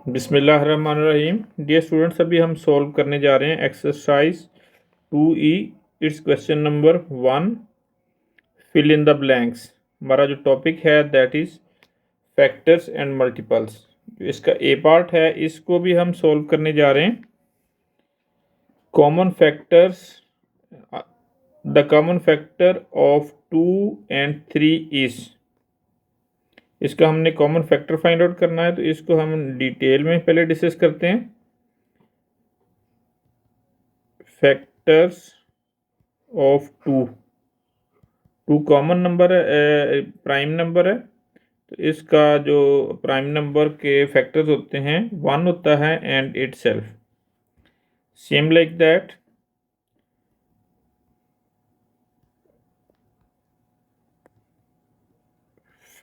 बिस्मिल्लाहिर्रहमानिर्रहीम। Dear students, अभी हम सॉल्व करने जा रहे हैं exercise 2E। It's question number 1, fill in the blanks. हमारा जो टॉपिक है that is factors and multiples. जो इसका ए पार्ट है इसको भी हम सॉल्व करने जा रहे हैं। Common factors, the common factor of 2 and 3 is. इसका हमने कॉमन फैक्टर फाइंड आउट करना है, तो इसको हम डिटेल में पहले डिस्कस करते हैं। Factors of two common number है, प्राइम नंबर है, तो इसका जो प्राइम नंबर के फैक्टर्स होते हैं 1 होता है and itself. Same like that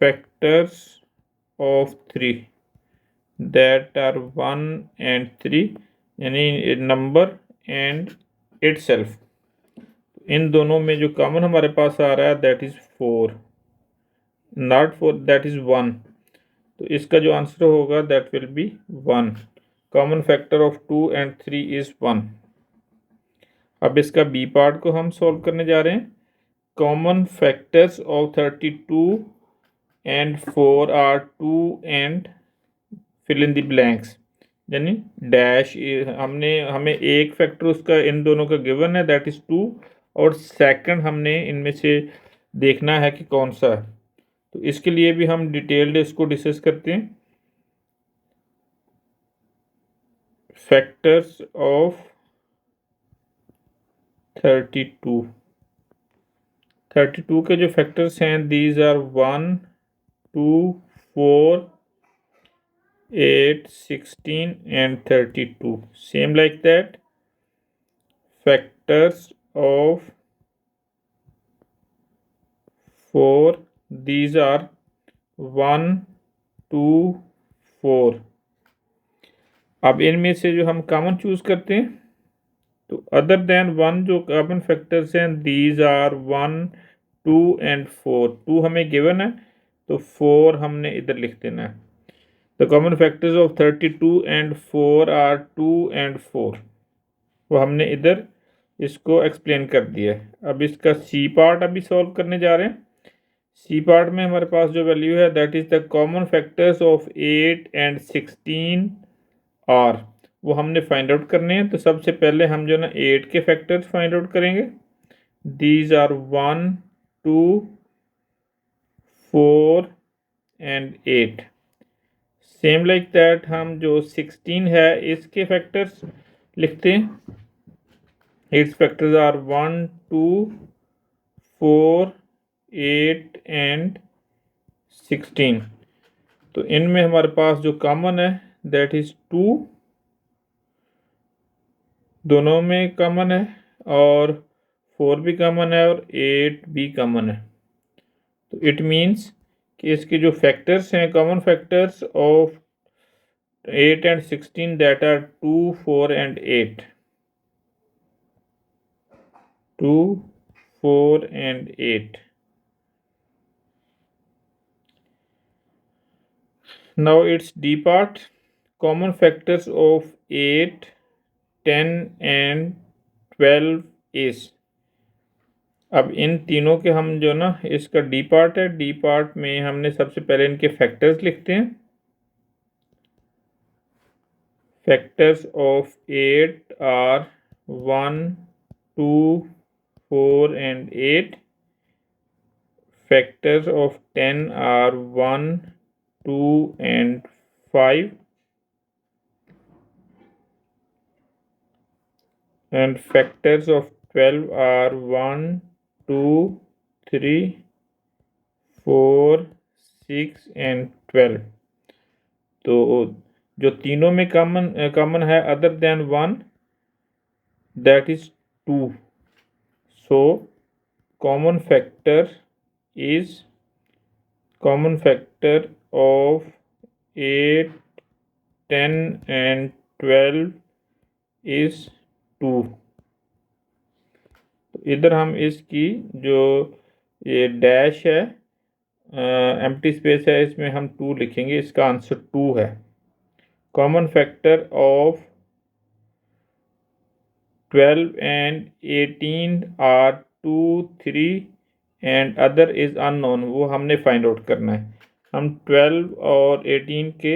factors of 3 that are 1 and 3, यानी नंबर एंड इटसेल्फ। इन दोनों में जो कॉमन हमारे पास आ रहा है that is 4, not 4, that is 1। तो इसका जो आंसर होगा that will be 1। Common factor of 2 and 3 is 1। अब इसका बी पार्ट को हम सॉल्व करने जा रहे हैं। Common factors of 32 and 4 are 2 and fill in the blanks, यानी डैश। हमें एक फैक्टर उसका इन दोनों का गिवन है दैट इज 2, और सेकंड हमने इनमें से देखना है कि कौन सा है। तो इसके लिए भी हम डिटेल्ड इसको डिस्कस करते हैं। फैक्टर्स ऑफ 32 के जो फैक्टर्स हैं these are 1, 2, 4, 8, 16 and 32। Same like that factors of 4, these are 1, 2, 4। अब इनमें से जो हम कॉमन चूज करते हैं, तो अदर देन 1 जो कॉमन फैक्टर्स हैं दीज आर 1, 2 and 4। 2 हमें गिवन है तो 4 हमने इधर लिख देना है। The common factors of 32 and 4 are 2 and 4। वो हमने इधर इसको एक्सप्लेन कर दिया है। अब इसका सी पार्ट अभी सॉल्व करने जा रहे हैं। सी पार्ट में हमारे पास जो वैल्यू है that is the common factors of 8 and 16 are, वो हमने फाइंड आउट करने हैं। तो सबसे पहले हम जो ना 8 के फैक्टर्स फाइंड आउट करेंगे। These are 1, 2, 4 and 8। Same like that हम जो 16 है इसके फैक्टर्स लिखते हैं। Its factors are 1, 2, 4, 8 and 16। तो इनमें हमारे पास जो कॉमन है दैट इज 2, दोनों में कॉमन है, और 4 भी कॉमन है और 8 भी कॉमन है। तो इट मीन्स कि इसके जो फैक्टर्स हैं common factors of 8 and 16 that are 2, 4 and 8। 2, 4 and 8। Now its D part, common factors of 8, 10 and 12 is। अब इन तीनों के हम जो ना इसका डी पार्ट है, डी पार्ट में हमने सबसे पहले इनके फैक्टर्स लिखते हैं। Factors of 8 are 1, 2, 4 and 8। Factors of 10 are 1, 2 and 5। and factors of 12 are 1, 2, 3, 4, 6 and 12। तो जो तीनों में कॉमन है other than 1 that is 2। So common factor of 8, 10 and 12 is 2। तो इधर हम इसकी जो ये डैश है एम्प्टी स्पेस है इसमें हम 2 लिखेंगे। इसका आंसर 2 है। Common factor of 12 and 18 are 2, 3 and other is unknown, वो हमने फाइंड आउट करना है। हम 12 और 18 के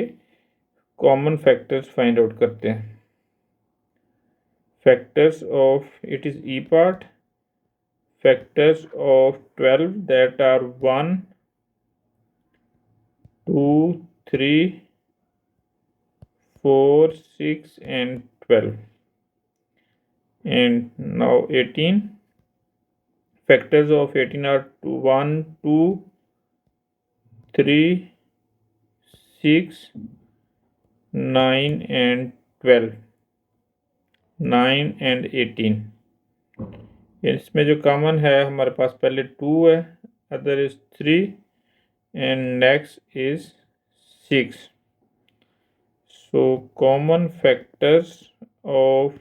कॉमन फैक्टर्स फाइंड आउट करते हैं। Factors of, it is E part, factors of 12 that are 1, 2, 3, 4, 6 and 12, and now 18. Factors of 18 are 1, 2, 3, 6, 9 and 12, 9 and 18। इसमें जो कॉमन है हमारे पास पहले 2 है, other is 3 and next is 6। So common factors of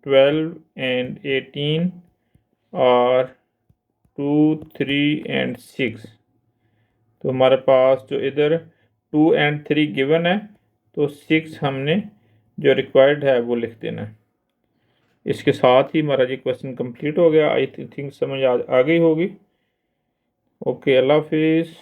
12 and 18 are 2, 3 and 6। तो हमारे पास जो इधर 2 and 3 गिवन है, तो 6 हमने जो रिक्वायर्ड है वो लिख देना है। इसके साथ ही हमारा ये क्वेश्चन कंप्लीट हो गया। आई थिंक समझ आ गई होगी। ओके, अल्लाह हाफिज़।